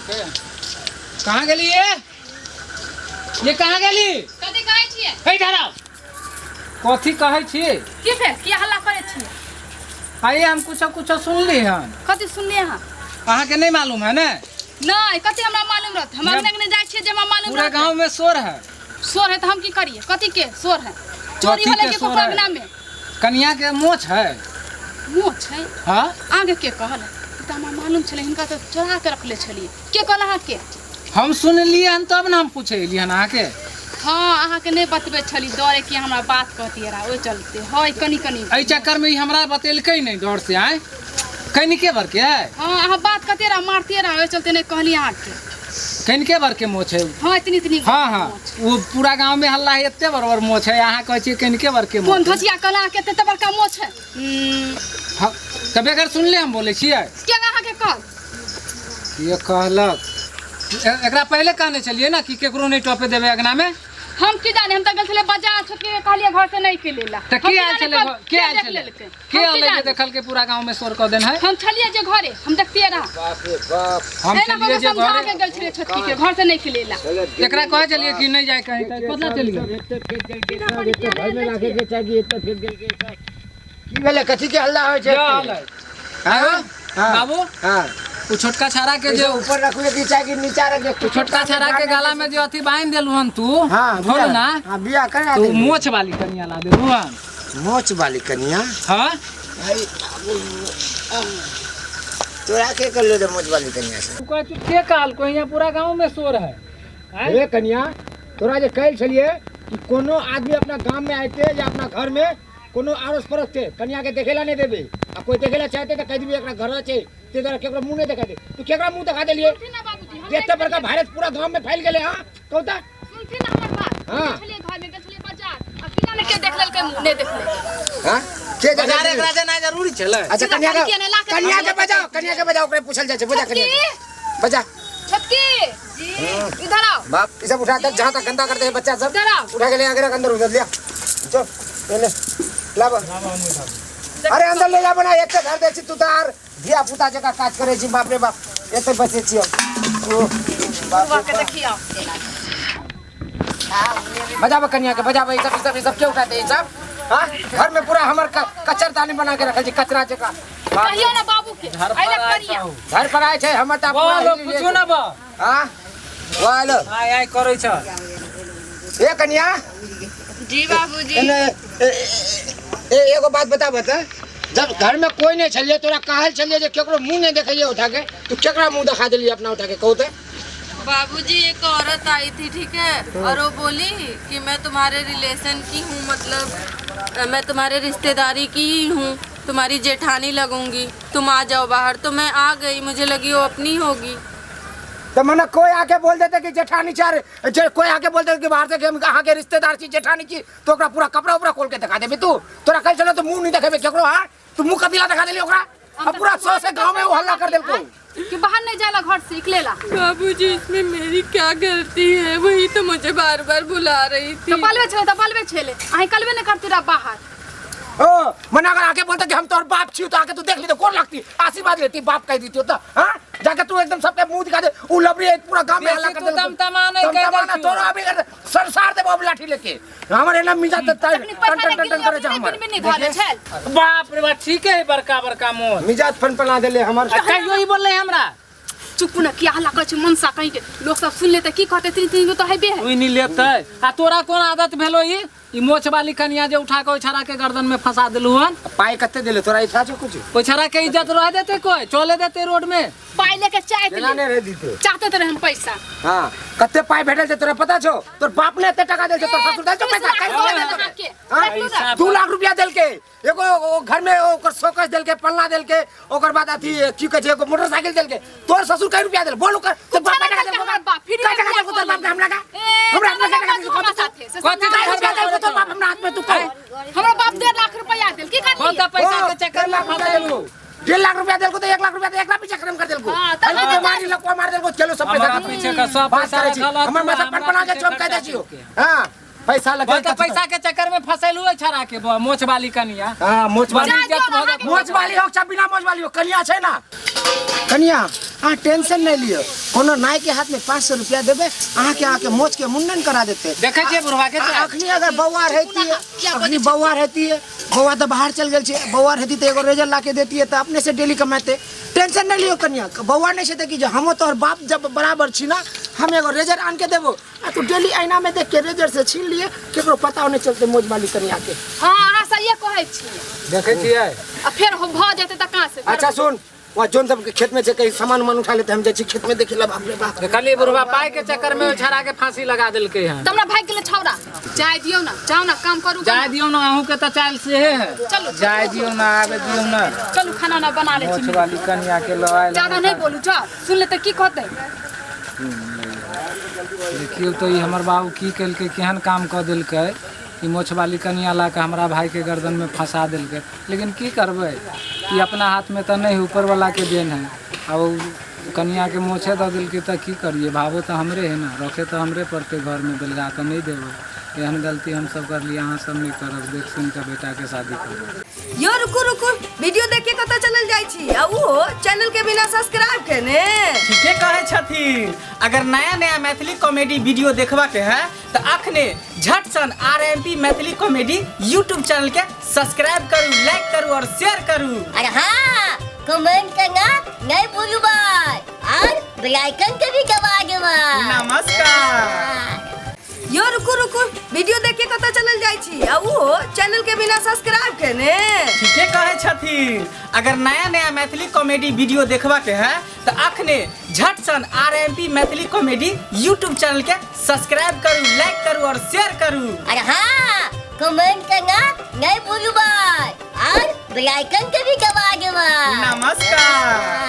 कहाँ गेली ये कहाँ गेली कथी कहै छियै हे धराव कथी कहै छी की फेर की हल्ला करै छियै आइए हम कुछ सुनली हन कथी सुनलियै अहाँ अहाँ के नहीं मालूम है ना नहीं कथी हमरा मालूम रहत हम अंगने जाय छियै जे हमरा मालूम पूरा गांव में शोर है तो हम की करिए कथी के शोर है चोरी होले के कोई अंगना में कन्या के मोछ है मोछ है हां आगे के कहल त हमरा मालूम छले हिनका तो चोरा के रखले छलिए के कहल अहाँ के हम सुनलिए हन तब ना हम पूछेली हन अहाँ के हां अहाँ के नहीं बतबे छली डरे कि हमरा बात कहती रहा ओइ चलते हय कनी एई चक्कर में हमरा बतेलकै नहीं डर से आए कहीं के भर के है हां अहाँ बात कहते रहा मारते रहा ओइ चलते नहीं कहली अहाँ के कहीं के भर के मोछ है हां इतनी हां वो पूरा गांव में हल्ला है एते बराबर मोछ है अहाँ कहै छी कहीं के भर के कोन धसिया कहला के एते बड़का मोछ है हां तबे अगर सुनले हम बोले छियै के अहाँ के कह ये कहलक एकरा पहले कहने चलिए ना कि केकरो नहीं टॉपे देबे अगना में हम की जाने हम त गल छले बाजार छके कहलिए घर से नहीं के लेला त के आइल छले के आइल जे देखल के पूरा गांव में शोर क देन है हम छलिए जे घरे हम देखतिए रहा बाप रे बाप हम चलिए जे घरे के गल छले छटकी के घर से नहीं के लेला एकरा कहे चलिए कि नहीं जाए कहीं त पता चलिए घर में रखे के चाहिए तो फिर गेल के की भेले कथी के हल्ला होय छै हां बाबू हां उ छोटका छारा के जो ऊपर रखले की चाहिए नीचा रख दे छोटका छारा के गला में जो अथी बांध देलु हन तू हां बोल ना हां बियाह करा तू दे मोछ वाली कन्या ला दे हन मोछ वाली कन्या हां तोरा के कर ले दे मोछ वाली कन्या से तू कह तू के कहल को यहाँ पूरा गांव में शोर है हे कन्या तोरा जे कहल छलिए कि कोनो आदमी अपना गांव में आते या अपना घर में कोनो आरोस परस थे कन्या के देखेला नहीं देबे आ कोई देखेला चाहते त कह दिबे एकरा घर छै ते तोरा केकरो मुंह नहीं दिखा दे तू केकरा मुंह दिखा देलिए एते बड़का वायरस पूरा गांव में फैल गेले हां कहता सुनथि ना हमर बात हां छलिए घर में गल छलिए बाजार आ किना ने के देखलल के मुंह नहीं देखले हां के बाजार एकरा जे ना जरूरी छले अच्छा कन्या के बजाओ ओकरे पूछल जाय छै बजा कन्या बजा छटकी जी इधर आओ बाप ई सब उठा दे जहां तक गंदा करते हैं बच्चा सब इधर आओ उठा के ले आगे अंदर उधर लिया चल पहले लाब अरे अंदर ले जा बना एक घर दे छी तू तार धिया पुता जका काज करे छी बाप रे बाप एते बचे छी ओ बाबा के देखियो बजाबो कन्या के बजाबो ई सब के उठाते ई सब हां घर में पूरा हमर कचरदानी बना के रखल छी कचरा जका कहियो ना बाबू के आइले करिया घर पर आए छै हमर ता बोलो पूछो ना बा हां वालो आय करै छ ए कन्या जी बाबूजी एगो बात बता जब घर में कोई नहीं छलिए तोरा कहल छलिए जे केकरो मुंह नहीं देखिए उठा के तू केकरा मुंह दिखा देलिए अपना उठा के कहते बाबूजी एक औरत आई थी ठीक है और वो बोली कि मैं तुम्हारे रिलेशन की हूँ मतलब मैं तुम्हारे रिश्तेदारी की ही हूँ तुम्हारी जेठानी लगूंगी तुम आ जाओ बाहर तो मैं आ गई मुझे लगी वो अपनी होगी तो मने कोई आके बोल देते कि जेठानी चार कोई आके बोल देते कि बाहर से हम कहाँ के रिश्तेदार छी जेठानी की तो ओकरा पूरा कपड़ा उपड़ा खोल के दिखा देबे तू तोरा कह चलो तो मुंह नहीं देखेबे केकरो हां तू मुंह कतिला दिखा देली ओकरा अब पूरा 100 से गांव में वो हल्ला कर देलको कि बाहर नहीं जाला घर से निकलेला बाबूजी इसमें मेरी क्या गलती है वही तो मुझे बार बार बुला रही थी तो पालवे छले आही कलवे नहीं करती रहा बाहर ओ मने अगर आके बोलता कि हम तोर बाप छी तो आके तू देख ली तो कौन लगती आशीर्वाद लेती बाप कह देती होता हां जाके तू एकदम सबके मुंह दिखा दे उ लबड़ी पूरा गांव में हल्ला कर दे दम तमाने कह दे तोरा अभी संसार दे बाबू लाठी लेके हमरे ना मिजा टन करे जा हमर बाप रे बाप ठीक है बड़का मोर मिजाज फनफना देले हमर कहियो ही बोल हमरा चुप न किया हल्ला कर छ मनसा कहीं के लोग सब सुन लेते की कहते तीन तो हेबे है ओइ नहीं लेते आ तोरा कोन आदत भेलो ई मोछ वाली कन्या जे उठा के छारा के गर्दन में फंसा देलु हन पाई कते देले तोरा इच्छा छ कुछ कोई छारा के इज्जत रह देते कोई चले देते रोड में पाई लेके चाय देना नहीं रे दीते चाहते तो हम पैसा हां कते पाई भेटल छ तोरा पता छो तोर बाप ने एते टका देल छ तोर ससुर देल छ पैसा 2 लाख रुपया देल के एगो घर में ओकर शोकस देल के पल्ला देल के ओकर बाद अथी की कह छै एगो मोटरसाइकिल देल के तोर ससुर कई रुपया देल बोल कर तो बाप टका देल बाप फिर का टका देल तोर बाप हमरा का हमरा कथी टका देल तोर बाप हमरा हाथ में तू कह हमरा बाप 1.5 लाख रुपया देल की कौन सा पैसा के चक्कर में फंसा देलु 1.5 लाख रुपया देल को तो 1 लाख रुपया तो 1 लाख पीछे खत्म कर देल को मारी लको मार देल को चलो सब पैसा पीछे का सब पैसा हमर माथा पटपना के चुप कह दे छियो हां पैसा लगे तो पैसा के चक्कर में फंसेलू है छड़ा के मोछ वाली कनिया। हां मोछ वाली जाय मोछ वाली हो चाहे बिना मोछ वाली हो कनिया छै ना कनिया अहाँ टेंशन नहीं लियो कोनो नाई के हाथ में 500 रुपया देबे अहाँ के आके मोछ के मुंडन करा देते देखे छियै बुढ़वा के अखनी अगर बौआ रहती है अखनी बौआ रहती है बौआ तो बाहर चल गेल छे बौआ रहती तो एगो रेजर ला के देती है तो अपने से डेली कमाते टेंशन नहीं लियो कनिया बौआ नहीं छै कि हम तोहर बाप जब बराबर छी ना हम एगो रेजर आन के देबो आ तू डेली आईना में देख के रेजर से छीन लिए केकरो पता नहीं चलते मोछ वाली कनिया के। हां अहाँ सही कहै छी देखे छियै आ फिर हो भ जेते त कहां से। अच्छा सुन वहाँ जोन सब खेत में से कहीं सामान उमान उठा लेते हम जाए खेत में देखे ला बाप रे बाप देखलिए बुढ़वा पाई के चक्कर में छड़ा के फांसी लगा देलकै हन। तमरा भाग गेले छौरा जाय दियौ ना जाओ ना काम करू जाय दियौ ना अहूँ के तो चाल से है चलो जाय दियौ ना आवे दियौ ना चलू खाना ना बना ले छी मोछ वाली कनिया के लवाई ज्यादा नहीं बोलू जा सुन ले त की कहते देखियो तो ये हमर बाबू की कलके केहन काम क देलकै कि मोछ वाली कनिया ला के हमरा भाई के गर्दन में फंसा देलकै लेकिन की करबै कि अपना हाथ में तो नहीं ऊपर वाला के देन है अब कनिया के मोछे दे दिलकै तो की करिए भावो तो हमरे है ना रखे तो हमरे पड़ते घर में बेलगा तो नहीं देबो एहन गलती हम सब कर लिया अहाँ सब नहीं करब देख सुन के बेटा के शादी करब। यो रुकू रुकू वीडियो देखे कत चलल जाइ छी आ वो चैनल के बिना सब्सक्राइब केने ठीके कहे छथिन अगर नया नया मैथिली कॉमेडी वीडियो देखबा के है तो अखने झट सन RMP Maithili comedy YouTube channel के सब्सक्राइब करू लाइक करू और शेयर करू। अरे हाँ कमेंट करना नहीं भूलू भाई और बेल आइकन के भी दबा देना। नमस्कार। यो रुकू रुकू वीडियो देखे कत चलल जाइ छी आ वो चैनल के बिना सब्सक्राइब केने ठीके कहे छथिन अगर नया नया मैथिली कॉमेडी वीडियो देखबा के है तो अखने झट सन RMP Maithili comedy YouTube channel के सब्सक्राइब करू लाइक करू और शेयर करू। अरे हाँ कमेंट करना नहीं भूलू भाई और बेल आइकन के भी दबा देना। नमस्कार।